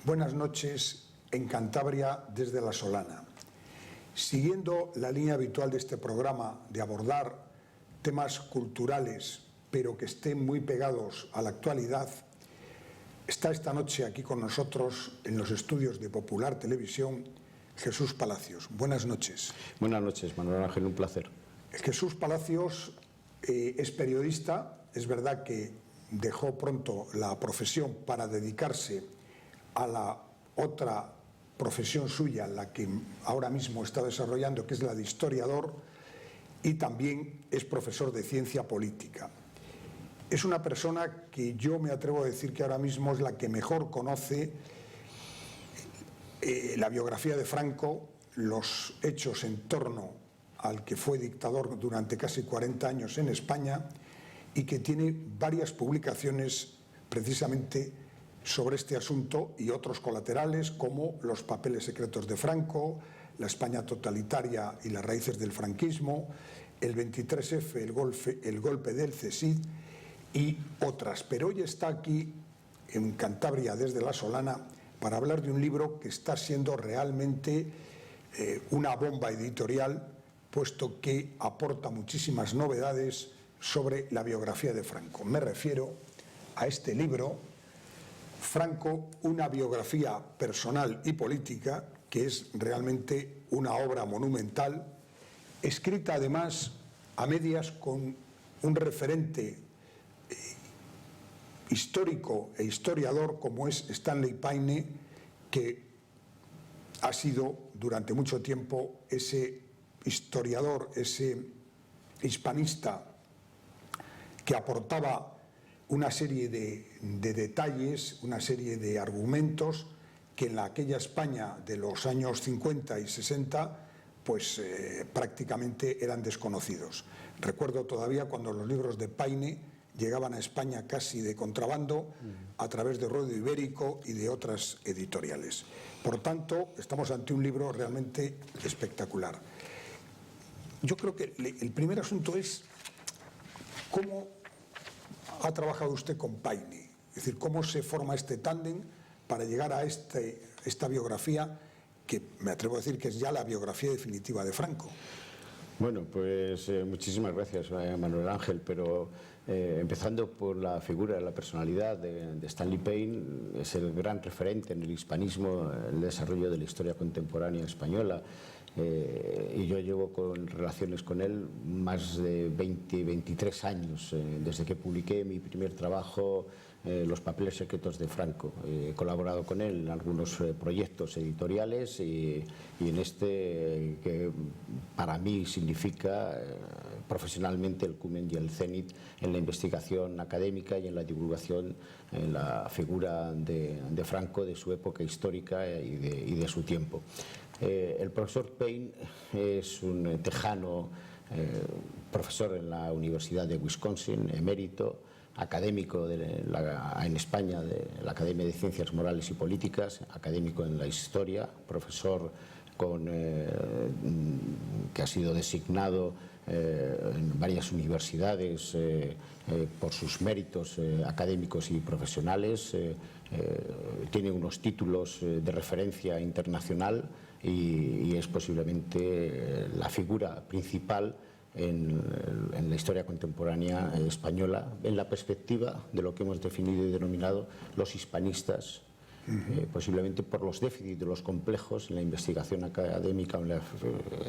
Buenas noches en Cantabria desde La Solana. Siguiendo la línea habitual de este programa de abordar temas culturales, pero que estén muy pegados a la actualidad, está esta noche aquí con nosotros en los estudios de Popular Televisión Jesús Palacios. Buenas noches. Buenas noches, Manuel Ángel, un placer. Jesús Palacios es periodista. Es verdad que dejó pronto la profesión para dedicarse a la otra profesión suya, la que ahora mismo está desarrollando, que es la de historiador, y también es profesor de ciencia política. Es una persona que yo me atrevo a decir que ahora mismo es la que mejor conoce la biografía de Franco, los hechos en torno al que fue dictador durante casi 40 años en España, y que tiene varias publicaciones precisamente sobre este asunto y otros colaterales, como Los papeles secretos de Franco, La España totalitaria y las raíces del franquismo, el 23F, el golpe del CSID y otras. Pero hoy está aquí en Cantabria desde La Solana para hablar de un libro que está siendo realmente una bomba editorial, puesto que aporta muchísimas novedades sobre la biografía de Franco. Me refiero a este libro, Franco, una biografía personal y política, que es realmente una obra monumental, escrita además a medias con un referente histórico e historiador como es Stanley Paine, que ha sido durante mucho tiempo ese historiador, ese hispanista que aportaba una serie de detalles, una serie de argumentos que en aquella España de los años 50 y 60 pues prácticamente eran desconocidos. Recuerdo todavía cuando los libros de Paine llegaban a España casi de contrabando a través de Ruedo Ibérico y de otras editoriales. Por tanto, estamos ante un libro realmente espectacular. Yo creo que el primer asunto es cómo ha trabajado usted con Paine, es decir, cómo se forma este tándem para llegar a esta biografía que me atrevo a decir que es ya la biografía definitiva de Franco. Bueno, pues muchísimas gracias, Manuel Ángel, pero empezando por la figura, la personalidad de Stanley Paine, es el gran referente en el hispanismo, el desarrollo de la historia contemporánea española, y yo llevo con relaciones con él más de 23 años, desde que publiqué mi primer trabajo, Los papeles secretos de Franco. He colaborado con él en algunos proyectos editoriales y en este que para mí significa profesionalmente el cumen y el cenit en la investigación académica y en la divulgación en la figura de Franco, de su época histórica y de su tiempo. El profesor Paine es un tejano, profesor en la Universidad de Wisconsin, emérito, académico en España de la Academia de Ciencias Morales y Políticas, académico en la historia, profesor que ha sido designado en varias universidades por sus méritos académicos y profesionales, tiene unos títulos de referencia internacional y es posiblemente la figura principal en la historia contemporánea española, en la perspectiva de lo que hemos definido y denominado los hispanistas, posiblemente por los déficits de los complejos en la investigación académica en la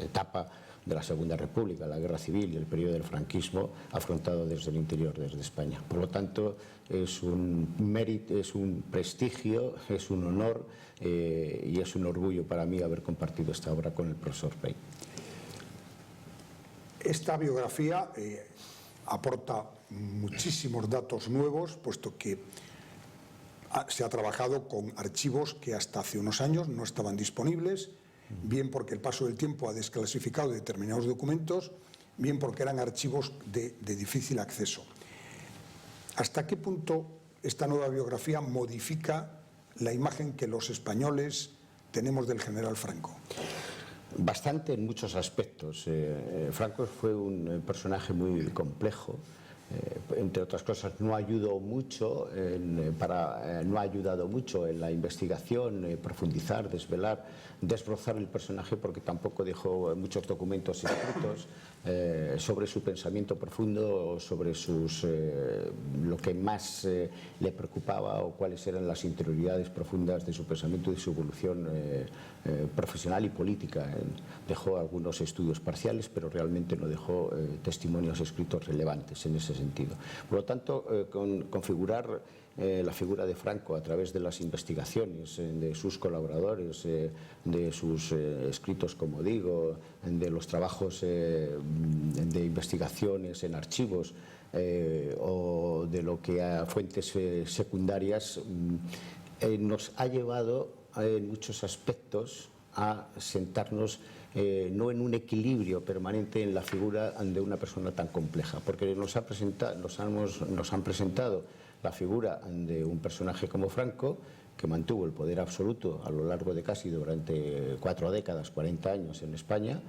etapa de la Segunda República, la Guerra Civil y el periodo del franquismo afrontado desde el interior, desde España. Por lo tanto, es un mérito, es un prestigio, es un honor y es un orgullo para mí haber compartido esta obra con el profesor Paine. Esta biografía aporta muchísimos datos nuevos, puesto que se ha trabajado con archivos que hasta hace unos años no estaban disponibles, bien porque el paso del tiempo ha desclasificado determinados documentos, bien porque eran archivos de difícil acceso. ¿Hasta qué punto esta nueva biografía modifica la imagen que los españoles tenemos del general Franco? Bastante en muchos aspectos. Franco fue un personaje muy complejo, entre otras cosas, no ayudó mucho no ha ayudado mucho en la investigación, profundizar, desvelar, desbrozar el personaje, porque tampoco dejó muchos documentos escritos sobre su pensamiento profundo, sobre lo que más le preocupaba o cuáles eran las interioridades profundas de su pensamiento y de su evolución profesional y política. Dejó algunos estudios parciales, pero realmente no dejó testimonios escritos relevantes en ese sentido. Por lo tanto, configurar la figura de Franco a través de las investigaciones de sus colaboradores, de sus escritos, como digo, de los trabajos de investigaciones en archivos o de lo que a fuentes secundarias, nos ha llevado en muchos aspectos a sentarnos no en un equilibrio permanente en la figura de una persona tan compleja, porque nos han presentado la figura de un personaje como Franco, que mantuvo el poder absoluto a lo largo de durante 4 décadas, 40 años en España,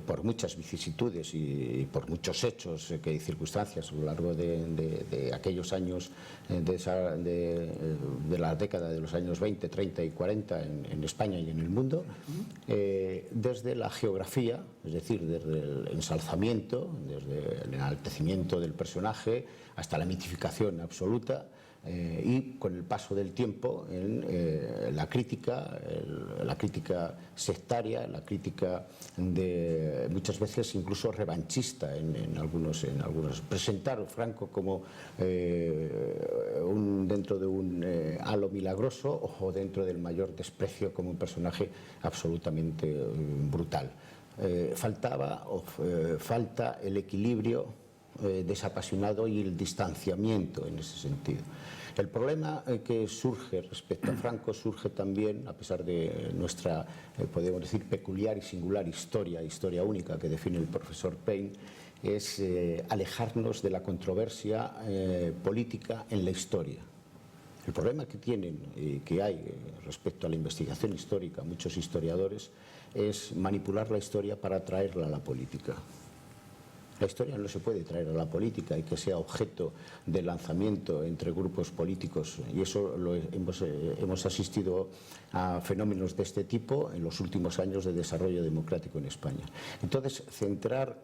por muchas vicisitudes y por muchos hechos y circunstancias a lo largo de aquellos años de la década de los años 20, 30 y 40 en España y en el mundo, desde la geografía, es decir, desde el ensalzamiento, desde el enaltecimiento del personaje hasta la mitificación absoluta, y con el paso del tiempo en la crítica sectaria, la crítica de muchas veces incluso revanchista en algunos. Presentar a Franco como dentro de un halo milagroso o dentro del mayor desprecio como un personaje absolutamente brutal. Falta el equilibrio desapasionado y el distanciamiento en ese sentido. El problema que surge respecto a Franco surge también, a pesar de nuestra, podemos decir, peculiar y singular historia única que define el profesor Payne, es alejarnos de la controversia política en la historia. El problema que hay respecto a la investigación histórica, muchos historiadores, es manipular la historia para traerla a la política. La historia no se puede traer a la política y que sea objeto de lanzamiento entre grupos políticos, y eso hemos asistido a fenómenos de este tipo en los últimos años de desarrollo democrático en España. Entonces, centrar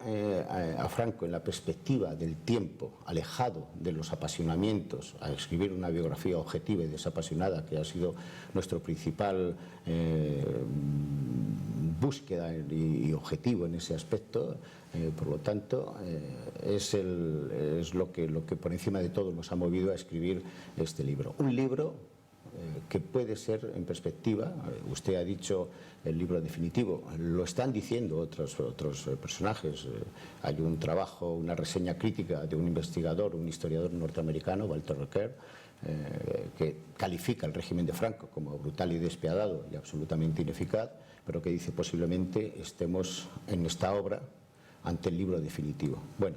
a Franco en la perspectiva del tiempo, alejado de los apasionamientos, a escribir una biografía objetiva y desapasionada, que ha sido nuestro principal búsqueda y objetivo en ese aspecto, por lo tanto, es lo que por encima de todo nos ha movido a escribir este libro. Un libro que puede ser en perspectiva, usted ha dicho el libro definitivo, lo están diciendo otros personajes. Hay un trabajo, una reseña crítica de un investigador, un historiador norteamericano, Walter Rocker, que califica el régimen de Franco como brutal y despiadado y absolutamente ineficaz, pero que dice posiblemente estemos en esta obra ante el libro definitivo. Bueno,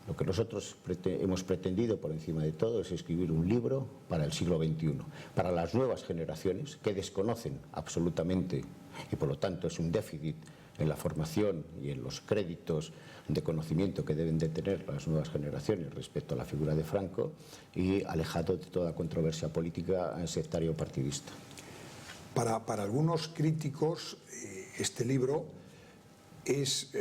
lo que nosotros hemos pretendido por encima de todo es escribir un libro para el siglo XXI, para las nuevas generaciones que desconocen absolutamente, y por lo tanto es un déficit en la formación y en los créditos de conocimiento que deben de tener las nuevas generaciones respecto a la figura de Franco, y alejado de toda controversia política sectaria o partidista. Para algunos críticos, este libro es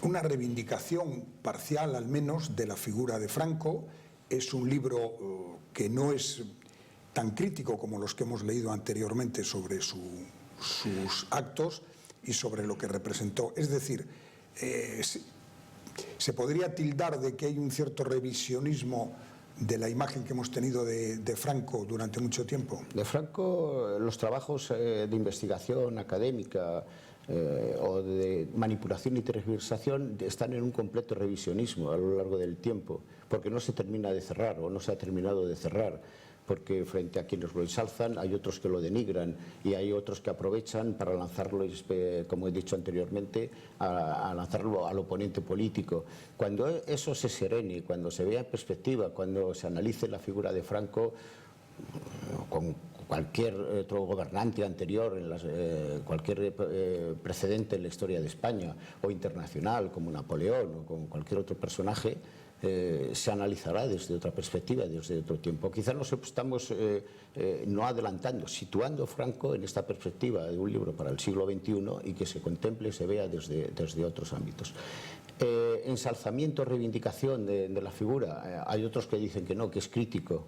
una reivindicación parcial, al menos, de la figura de Franco. Es un libro que no es tan crítico como los que hemos leído anteriormente sobre sus actos y sobre lo que representó. Es decir, se podría tildar de que hay un cierto revisionismo de la imagen que hemos tenido de Franco durante mucho tiempo. De Franco, los trabajos de investigación académica o de manipulación y tergiversación están en un completo revisionismo a lo largo del tiempo, porque no se termina de cerrar o no se ha terminado de cerrar, porque frente a quienes lo ensalzan hay otros que lo denigran y hay otros que aprovechan para lanzarlo, como he dicho anteriormente, a lanzarlo al oponente político. Cuando eso se serene, cuando se vea en perspectiva, cuando se analice la figura de Franco cualquier otro gobernante anterior, cualquier precedente en la historia de España o internacional, como Napoleón o como cualquier otro personaje, se analizará desde otra perspectiva, desde otro tiempo. Quizás nos estamos no adelantando, situando a Franco en esta perspectiva de un libro para el siglo XXI y que se contemple y se vea desde otros ámbitos. Ensalzamiento, reivindicación de la figura, hay otros que dicen que no, que es crítico.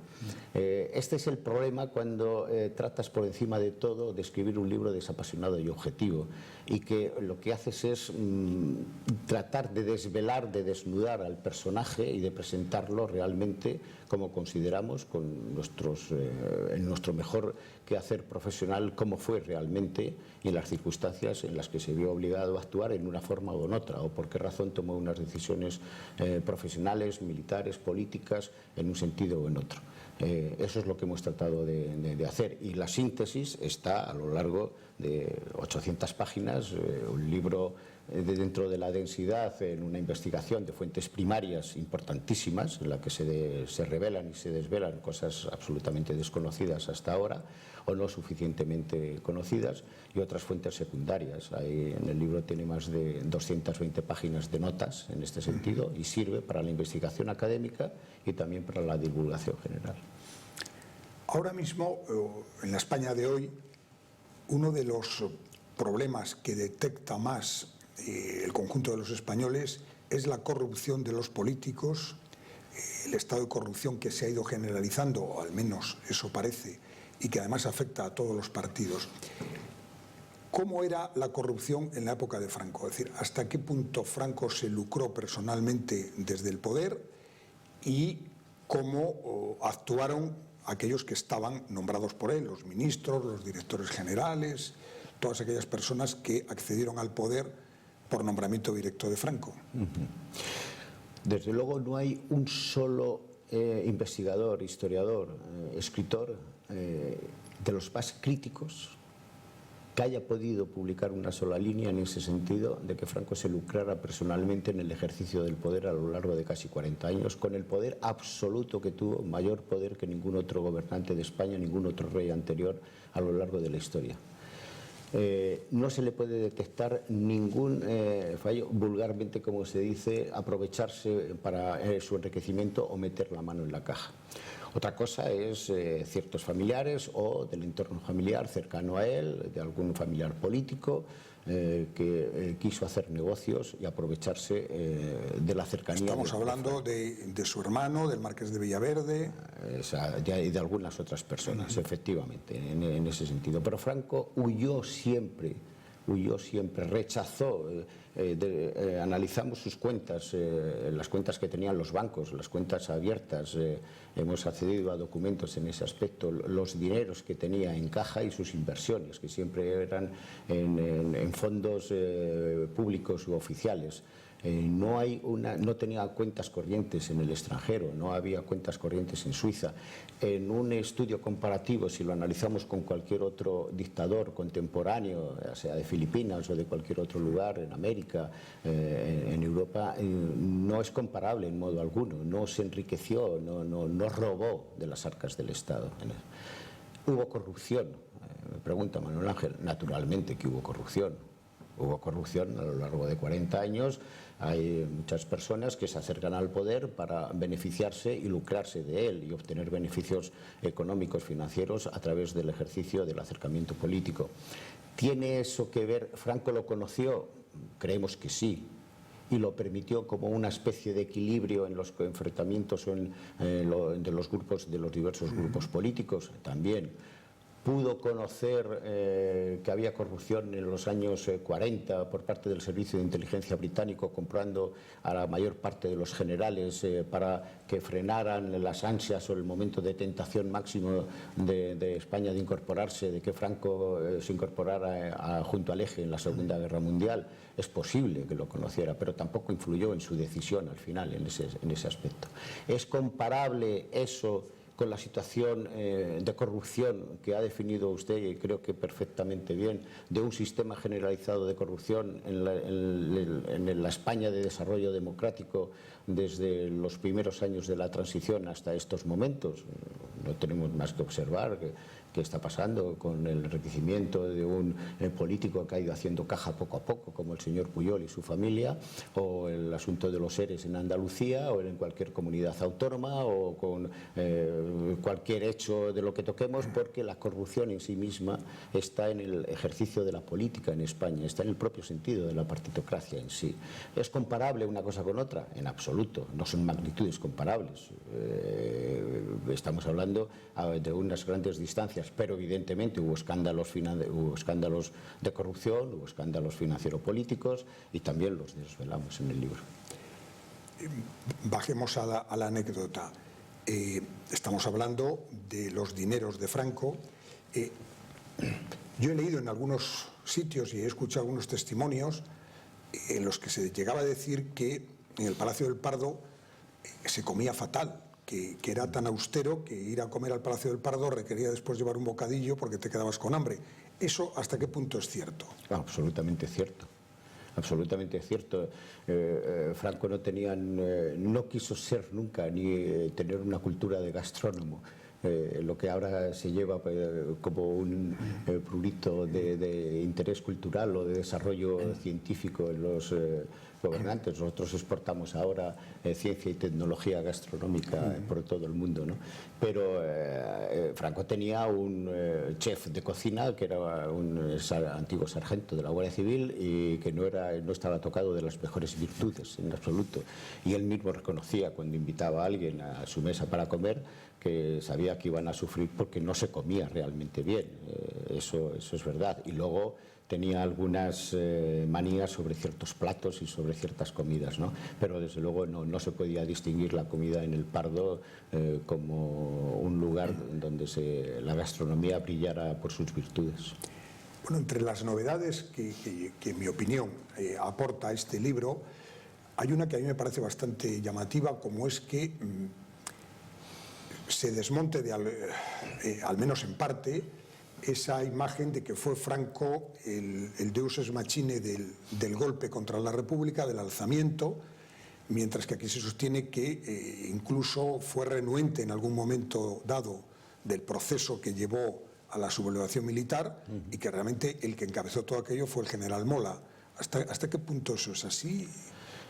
Este es el problema cuando tratas por encima de todo de escribir un libro desapasionado y objetivo, y que lo que haces es tratar de desvelar, de desnudar al personaje y de presentarlo realmente como consideramos, con en nuestro mejor quehacer profesional, cómo fue realmente y las circunstancias en las que se vio obligado a actuar en una forma o en otra, o por qué razón tomó unas decisiones profesionales, militares, políticas, en un sentido o en otro. Eso es lo que hemos tratado de hacer, y la síntesis está a lo largo de 800 páginas, un libro dentro de la densidad, en una investigación de fuentes primarias importantísimas, en la que se revelan y se desvelan cosas absolutamente desconocidas hasta ahora o no suficientemente conocidas, y otras fuentes secundarias. En el libro tiene más de 220 páginas de notas en este sentido, y sirve para la investigación académica y también para la divulgación general. Ahora mismo, en la España de hoy, uno de los problemas que detecta más el conjunto de los españoles es la corrupción de los políticos, el estado de corrupción que se ha ido generalizando, o al menos eso parece, y que además afecta a todos los partidos. ¿Cómo era la corrupción en la época de Franco? Es decir, ¿hasta qué punto Franco se lucró personalmente desde el poder y cómo actuaron aquellos que estaban nombrados por él, los ministros, los directores generales, todas aquellas personas que accedieron al poder por nombramiento directo de Franco? Desde luego no hay un solo investigador, historiador, escritor de los más críticos que haya podido publicar una sola línea en ese sentido de que Franco se lucrara personalmente en el ejercicio del poder a lo largo de casi 40 años, con el poder absoluto que tuvo, mayor poder que ningún otro gobernante de España, ningún otro rey anterior a lo largo de la historia. No se le puede detectar ningún fallo, vulgarmente como se dice, aprovecharse para su enriquecimiento o meter la mano en la caja. Otra cosa es ciertos familiares o del entorno familiar cercano a él, de algún familiar político que quiso hacer negocios y aprovecharse de la cercanía. Estamos hablando de su hermano, del marqués de Villaverde. Y de algunas otras personas, efectivamente, en ese sentido. Pero Franco huyó siempre, rechazó. Analizamos sus cuentas, las cuentas que tenían los bancos, las cuentas abiertas, hemos accedido a documentos en ese aspecto, los dineros que tenía en caja y sus inversiones, que siempre eran en fondos públicos u oficiales. No tenía cuentas corrientes en el extranjero, no había cuentas corrientes en Suiza. En un estudio comparativo, si lo analizamos con cualquier otro dictador contemporáneo, sea de Filipinas o de cualquier otro lugar, en América, en Europa, no es comparable en modo alguno. No se enriqueció, no robó de las arcas del Estado. ¿Hubo corrupción? Me pregunta Manuel Ángel. Naturalmente que hubo corrupción. Hubo corrupción a lo largo de 40 años. Hay muchas personas que se acercan al poder para beneficiarse y lucrarse de él y obtener beneficios económicos, financieros, a través del ejercicio del acercamiento político. ¿Tiene eso que ver? ¿Franco lo conoció? Creemos que sí. Y lo permitió como una especie de equilibrio en los enfrentamientos de los grupos, de los diversos grupos políticos. También pudo conocer que había corrupción en los años 40 por parte del Servicio de Inteligencia británico, comprando a la mayor parte de los generales para que frenaran las ansias o el momento de tentación máximo de España de incorporarse, de que Franco se incorporara junto al eje en la Segunda Guerra Mundial. Es posible que lo conociera, pero tampoco influyó en su decisión al final en ese aspecto. ¿Es comparable eso con la situación de corrupción que ha definido usted, y creo que perfectamente bien, de un sistema generalizado de corrupción en la España de desarrollo democrático desde los primeros años de la transición hasta estos momentos? No tenemos más que observar qué está pasando con el enriquecimiento de un político que ha ido haciendo caja poco a poco, como el señor Pujol y su familia, o el asunto de los ERES en Andalucía o en cualquier comunidad autónoma, o con cualquier hecho de lo que toquemos, porque la corrupción en sí misma está en el ejercicio de la política en España, está en el propio sentido de la partitocracia en sí. ¿Es comparable una cosa con otra? En absoluto, no son magnitudes comparables. Estamos hablando de unas grandes distancias, pero evidentemente hubo escándalos de corrupción, hubo escándalos financiero-políticos, y también los desvelamos en el libro. Bajemos a la anécdota. Estamos hablando de los dineros de Franco. Yo he leído en algunos sitios y he escuchado algunos testimonios en los que se llegaba a decir que en el Palacio del Pardo se comía fatal, que era tan austero que ir a comer al Palacio del Pardo requería después llevar un bocadillo porque te quedabas con hambre. ¿Eso hasta qué punto es cierto? Absolutamente cierto. Absolutamente cierto. Franco no quiso ser nunca ni tener una cultura de gastrónomo. Lo que ahora se lleva como un prurito de interés cultural o de desarrollo científico en los gobernantes. Nosotros exportamos ahora ciencia y tecnología gastronómica por todo el mundo, ¿no? Pero Franco tenía un chef de cocina que era un antiguo sargento de la Guardia Civil y que no estaba tocado de las mejores virtudes en absoluto. Y él mismo reconocía cuando invitaba a alguien a su mesa para comer que sabía que iban a sufrir porque no se comía realmente bien. Eso es verdad. Y luego tenía algunas manías sobre ciertos platos y sobre ciertas comidas, ¿no? Pero desde luego no se podía distinguir la comida en el Pardo como un lugar donde la gastronomía brillara por sus virtudes. Bueno, entre las novedades que en mi opinión aporta este libro, hay una que a mí me parece bastante llamativa, como es que se desmonte, al menos en parte, esa imagen de que fue Franco el deus ex machina del golpe contra la República, del alzamiento, mientras que aquí se sostiene que incluso fue renuente en algún momento dado del proceso que llevó a la sublevación militar y que realmente el que encabezó todo aquello fue el general Mola. ¿Hasta qué punto eso es así?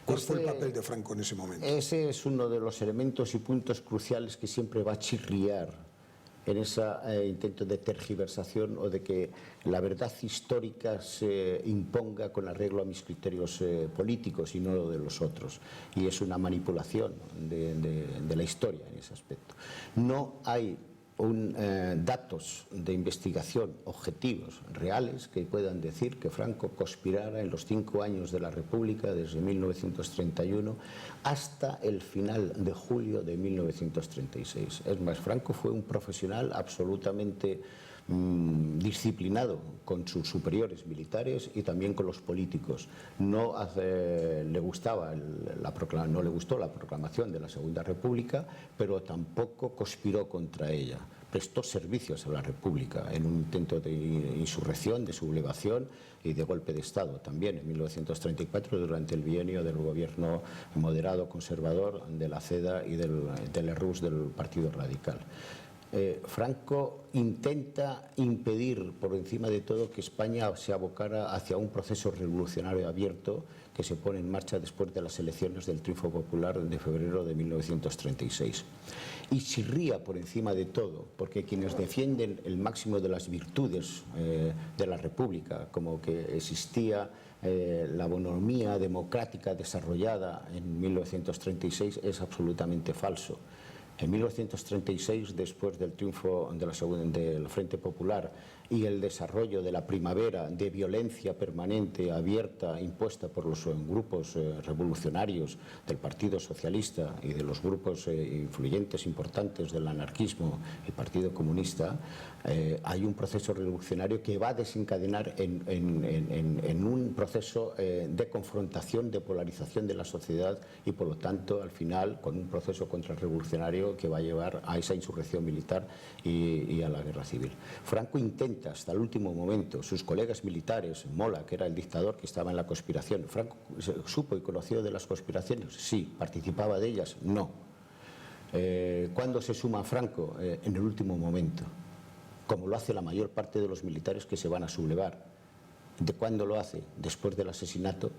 ¿Cuál fue el papel de Franco en ese momento? Ese es uno de los elementos y puntos cruciales que siempre va a chirriar en ese intento de tergiversación o de que la verdad histórica se imponga con arreglo a mis criterios políticos y no lo de los otros. Y es una manipulación de la historia en ese aspecto. No hay datos de investigación objetivos, reales, que puedan decir que Franco conspirara en los 5 años de la República, desde 1931 hasta el final de julio de 1936. Es más, Franco fue un profesional absolutamente disciplinado con sus superiores militares y también con los políticos. No le gustó la proclamación de la Segunda República, pero tampoco conspiró contra ella. Prestó servicios a la República en un intento de insurrección, de sublevación y de golpe de Estado también en 1934 durante el bienio del gobierno moderado conservador de la CEDA y del ERUS del Partido Radical. Franco intenta impedir por encima de todo que España se abocara hacia un proceso revolucionario abierto que se pone en marcha después de las elecciones del triunfo popular de febrero de 1936. Y chirría por encima de todo, porque quienes defienden el máximo de las virtudes de la República, como que existía la bonomía democrática desarrollada en 1936, es absolutamente falso. En 1936, después del triunfo del Frente Popular y el desarrollo de la primavera de violencia permanente, abierta, impuesta por los grupos revolucionarios del Partido Socialista y de los grupos influyentes, importantes del anarquismo y Partido Comunista, hay un proceso revolucionario que va a desencadenar en un proceso de confrontación, de polarización de la sociedad y, por lo tanto, al final, con un proceso contrarrevolucionario que va a llevar a esa insurrección militar y a la guerra civil. Franco intenta hasta el último momento, sus colegas militares, Mola, que era el dictador que estaba en la conspiración, ¿Franco supo y conoció de las conspiraciones? Sí. ¿Participaba de ellas? No. ¿Cuándo se suma Franco? En el último momento, como lo hace la mayor parte de los militares que se van a sublevar. ¿De cuándo lo hace? Después del asesinato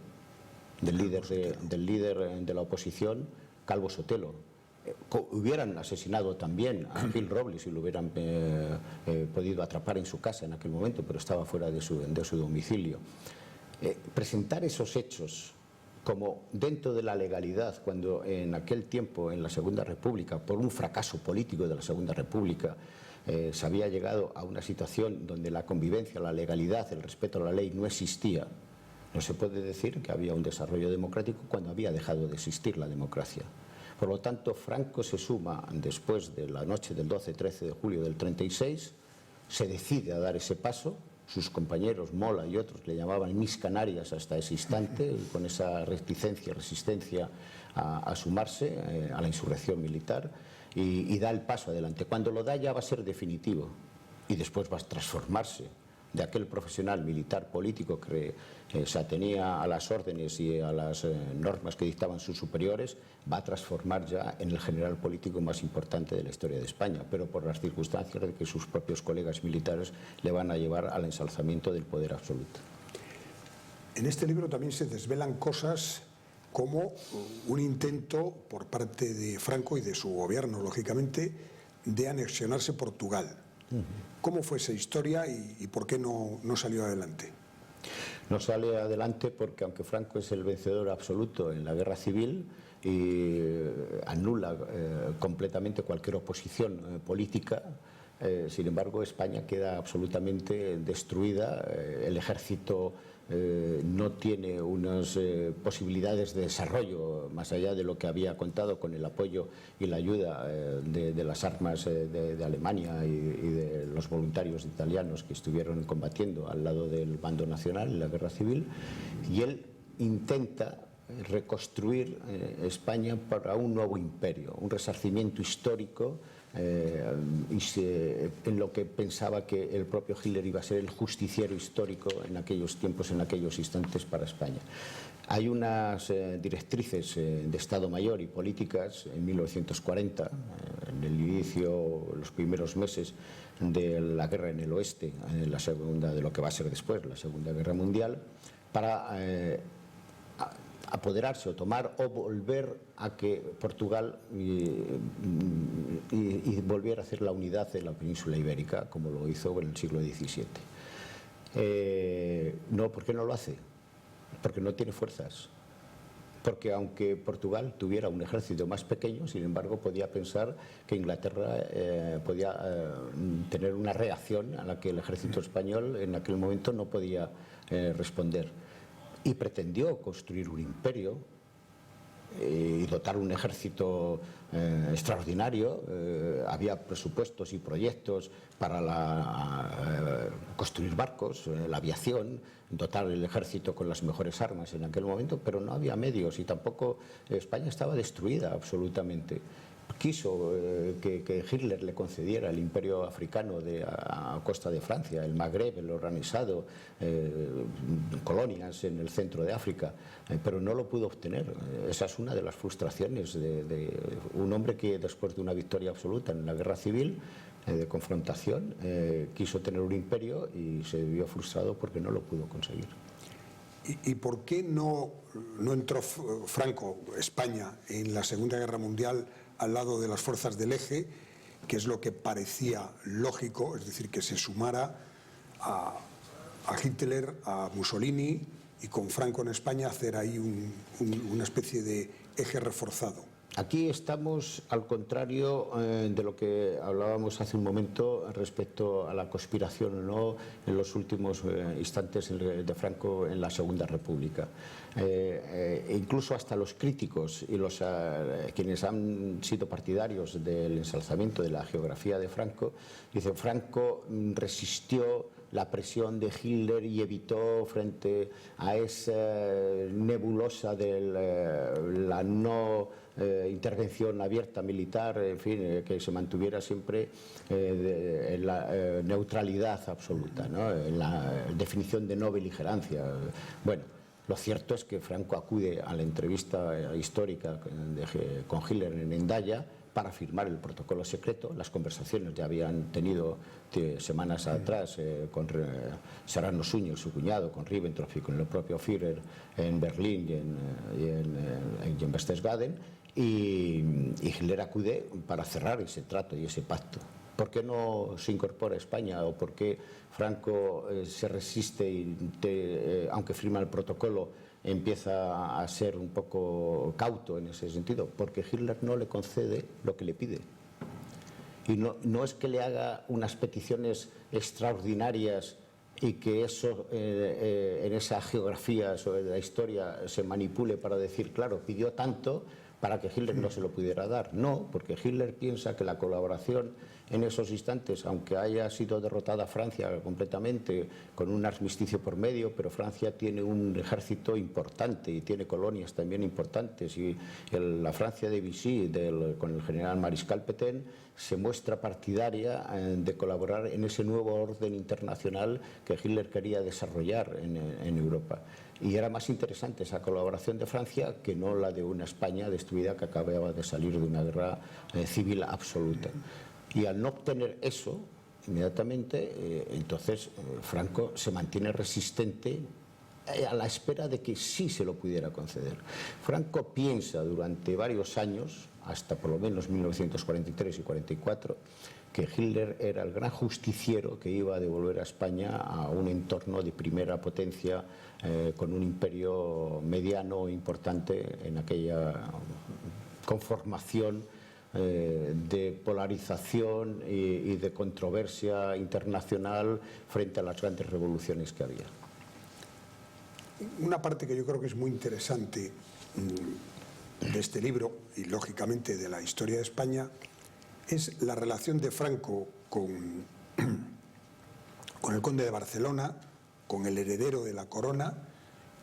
del líder de la oposición, Calvo Sotelo. Hubieran asesinado también a Gil Robles y lo hubieran podido atrapar en su casa en aquel momento, pero estaba fuera de su domicilio. Presentar esos hechos como dentro de la legalidad, cuando en aquel tiempo, en la Segunda República, por un fracaso político de la Segunda República, se había llegado a una situación donde la convivencia, la legalidad, el respeto a la ley no existía. No se puede decir que había un desarrollo democrático cuando había dejado de existir la democracia. Por lo tanto, Franco se suma después de la noche del 12-13 de julio del 36, se decide a dar ese paso. Sus compañeros, Mola y otros, le llamaban Mis Canarias hasta ese instante, con esa resistencia a sumarse a la insurrección militar, y da el paso adelante. Cuando lo da ya va a ser definitivo y después va a transformarse de aquel profesional militar político que se atenía a las órdenes y a las normas que dictaban sus superiores, va a transformar ya en el general político más importante de la historia de España, pero por las circunstancias de que sus propios colegas militares le van a llevar al ensalzamiento del poder absoluto. En este libro también se desvelan cosas como un intento por parte de Franco y de su gobierno, lógicamente, de anexionarse Portugal. ¿Cómo fue esa historia y por qué no salió adelante? No sale adelante porque, aunque Franco es el vencedor absoluto en la guerra civil y anula completamente cualquier oposición política, sin embargo España queda absolutamente destruida. El ejército no tiene unas posibilidades de desarrollo más allá de lo que había contado con el apoyo y la ayuda de las armas de Alemania y de los voluntarios italianos que estuvieron combatiendo al lado del bando nacional en la guerra civil, y él intenta reconstruir España para un nuevo imperio, un resarcimiento histórico, en lo que pensaba que el propio Hitler iba a ser el justiciero histórico en aquellos tiempos, en aquellos instantes para España. Hay unas directrices de Estado Mayor y políticas en 1940, en el inicio, los primeros meses de la guerra en el oeste, la segunda, de lo que va a ser después, la Segunda Guerra Mundial, para apoderarse o tomar o volver a que Portugal y volviera a hacer la unidad de la península ibérica, como lo hizo en el siglo XVII. No, ¿por qué no lo hace? Porque no tiene fuerzas. Porque aunque Portugal tuviera un ejército más pequeño, sin embargo podía pensar que Inglaterra podía tener una reacción a la que el ejército español en aquel momento no podía responder. Y pretendió construir un imperio y dotar un ejército extraordinario. Había presupuestos y proyectos para construir barcos, la aviación, dotar el ejército con las mejores armas en aquel momento, pero no había medios y tampoco España estaba destruida absolutamente. Quiso que Hitler le concediera el imperio africano a costa de Francia, el Magreb, el Organizado, colonias en el centro de África, pero no lo pudo obtener. Esa es una de las frustraciones de un hombre que, después de una victoria absoluta en la guerra civil, de confrontación, quiso tener un imperio y se vio frustrado porque no lo pudo conseguir. ¿Y por qué no entró Franco, España, en la Segunda Guerra Mundial al lado de las fuerzas del Eje, que es lo que parecía lógico, es decir, que se sumara a Hitler, a Mussolini, y con Franco en España hacer ahí una especie de eje reforzado? Aquí estamos al contrario de lo que hablábamos hace un momento respecto a la conspiración o no en los últimos instantes de Franco en la Segunda República. Incluso hasta los críticos y quienes han sido partidarios del ensalzamiento de la geografía de Franco, dicen Franco resistió la presión de Hitler y evitó, frente a esa nebulosa de la no intervención abierta militar, en fin, que se mantuviera siempre en la neutralidad absoluta, ¿no? En la definición de no beligerancia. Bueno, lo cierto es que Franco acude a la entrevista histórica con Hitler en Hendaya, para firmar el protocolo secreto. Las conversaciones ya habían tenido semanas atrás con Serrano Suñer, su cuñado, con Ribbentrop y con el propio Führer en Berlín y en Berchtesgaden, y Hitler acude para cerrar ese trato y ese pacto. ¿Por qué no se incorpora a España, o por qué Franco se resiste y, aunque firma el protocolo, empieza a ser un poco cauto en ese sentido? Porque Hitler no le concede lo que le pide. Y no es que le haga unas peticiones extraordinarias y que eso en esa geografía sobre la historia se manipule para decir, claro, pidió tanto para que Hitler no se lo pudiera dar. No, porque Hitler piensa que la colaboración en esos instantes, aunque haya sido derrotada Francia completamente con un armisticio por medio, pero Francia tiene un ejército importante y tiene colonias también importantes, y la Francia de Vichy con el general Mariscal Pétain se muestra partidaria de colaborar en ese nuevo orden internacional que Hitler quería desarrollar en Europa. Y era más interesante esa colaboración de Francia que no la de una España destruida que acababa de salir de una guerra civil absoluta. Y al no obtener eso, inmediatamente, entonces Franco se mantiene resistente a la espera de que sí se lo pudiera conceder. Franco piensa durante varios años, hasta por lo menos 1943 y 44, que Hitler era el gran justiciero que iba a devolver a España a un entorno de primera potencia, con un imperio mediano importante en aquella conformación de polarización y de controversia internacional frente a las grandes revoluciones que había. Una parte que yo creo que es muy interesante de este libro, y lógicamente de la historia de España, es la relación de Franco con el conde de Barcelona, con el heredero de la corona,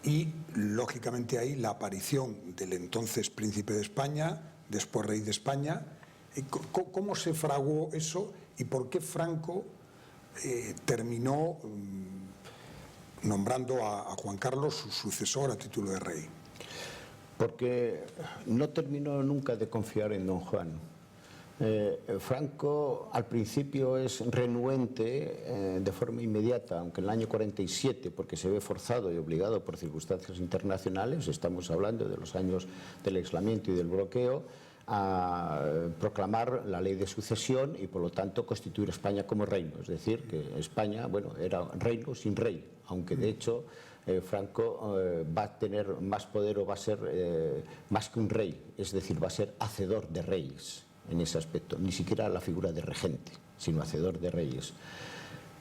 y lógicamente ahí la aparición del entonces príncipe de España, después rey de España. ¿Cómo se fraguó eso y por qué Franco terminó nombrando a Juan Carlos su sucesor a título de rey? Porque no terminó nunca de confiar en don Juan. Franco al principio es renuente de forma inmediata, aunque en el año 47, porque se ve forzado y obligado por circunstancias internacionales, estamos hablando de los años del aislamiento y del bloqueo, a proclamar la ley de sucesión y por lo tanto constituir España como reino. Es decir, que España, bueno, era reino sin rey, aunque de hecho Franco va a tener más poder, o va a ser más que un rey, es decir, va a ser hacedor de reyes en ese aspecto, ni siquiera la figura de regente, sino hacedor de reyes.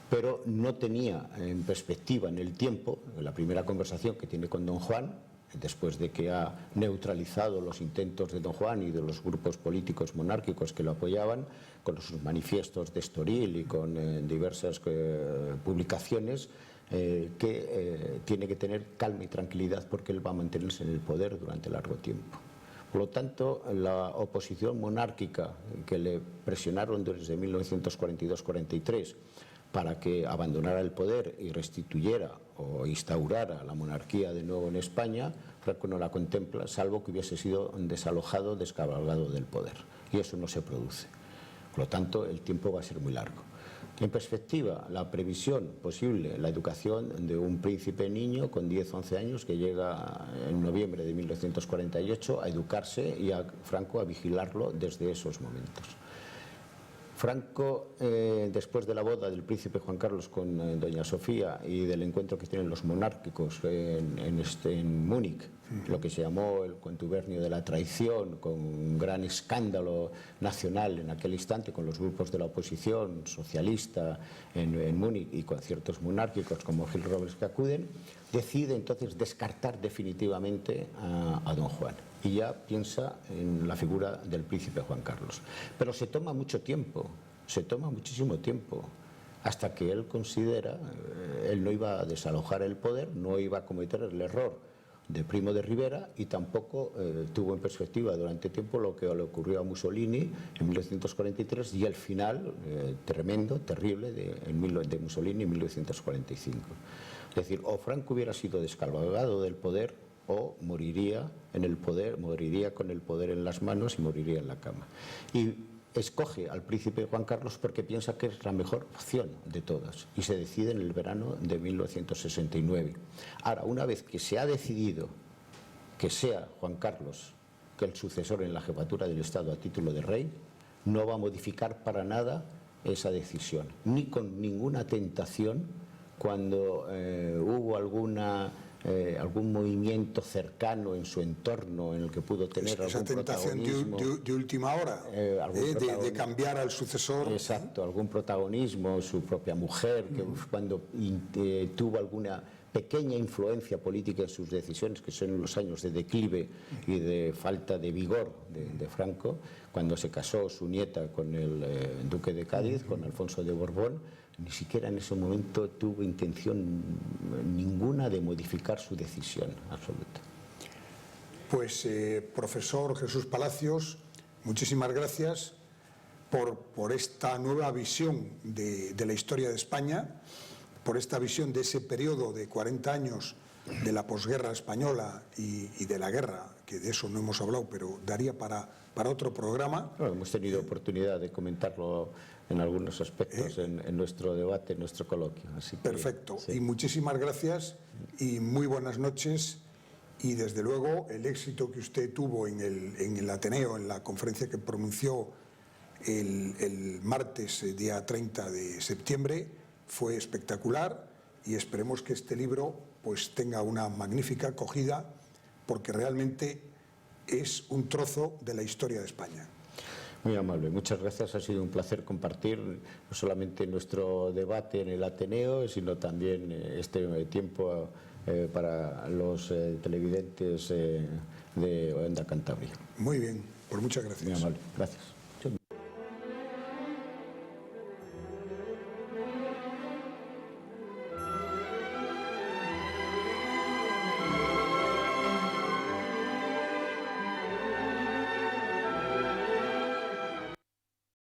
Pero no tenía en perspectiva en el tiempo, en la primera conversación que tiene con don Juan, después de que ha neutralizado los intentos de don Juan y de los grupos políticos monárquicos que lo apoyaban, con sus manifiestos de Estoril y con diversas publicaciones, que tiene que tener calma y tranquilidad porque él va a mantenerse en el poder durante largo tiempo. Por lo tanto, la oposición monárquica que le presionaron desde 1942-43 para que abandonara el poder y restituyera o instaurara la monarquía de nuevo en España, Franco no la contempla, salvo que hubiese sido desalojado, descabalgado del poder. Y eso no se produce. Por lo tanto, el tiempo va a ser muy largo. En perspectiva, la previsión posible, la educación de un príncipe niño con 10-11 años que llega en noviembre de 1948 a educarse y a Franco a vigilarlo desde esos momentos. Franco, después de la boda del príncipe Juan Carlos con doña Sofía y del encuentro que tienen los monárquicos en Múnich, lo que se llamó el contubernio de la traición, con un gran escándalo nacional en aquel instante, con los grupos de la oposición socialista en Múnich y con ciertos monárquicos como Gil Robles que acuden, decide entonces descartar definitivamente a don Juan. Y ya piensa en la figura del príncipe Juan Carlos. Pero se toma mucho tiempo, se toma muchísimo tiempo, hasta que él considera, él no iba a desalojar el poder, no iba a cometer el error de Primo de Rivera y tampoco tuvo en perspectiva durante tiempo lo que le ocurrió a Mussolini en 1943 y el final tremendo, terrible de Mussolini en 1945. Es decir, o Franco hubiera sido descabalgado del poder o moriría en el poder, moriría con el poder en las manos y moriría en la cama. Y escoge al príncipe Juan Carlos porque piensa que es la mejor opción de todas y se decide en el verano de 1969. Ahora, una vez que se ha decidido que sea Juan Carlos que el sucesor en la jefatura del Estado a título de rey, no va a modificar para nada esa decisión, ni con ninguna tentación cuando hubo algún movimiento cercano en su entorno en el que pudo tener esa algún tentación protagonismo. de última hora, de cambiar al sucesor. Exacto, algún protagonismo, su propia mujer, que cuando tuvo alguna pequeña influencia política en sus decisiones, que son los años de declive y de falta de vigor de Franco, cuando se casó su nieta con el duque de Cádiz, con Alfonso de Borbón, ni siquiera en ese momento tuvo intención ninguna de modificar su decisión absoluta. Pues, profesor Jesús Palacios, muchísimas gracias por esta nueva visión de la historia de España, por esta visión de ese periodo de 40 años de la posguerra española y de la guerra, que de eso no hemos hablado, pero daría para otro programa. Bueno, hemos tenido oportunidad de comentarlo en algunos aspectos en nuestro debate, en nuestro coloquio. Así que, perfecto. sí. Y muchísimas gracias y muy buenas noches. Y desde luego el éxito que usted tuvo en el Ateneo, en la conferencia que pronunció el martes, día 30 de septiembre, fue espectacular y esperemos que este libro pues tenga una magnífica acogida porque realmente es un trozo de la historia de España. Muy amable, muchas gracias. Ha sido un placer compartir no solamente nuestro debate en el Ateneo, sino también este tiempo para los televidentes de Onda Cantabria. Muy bien, pues muchas gracias. Muy amable, gracias.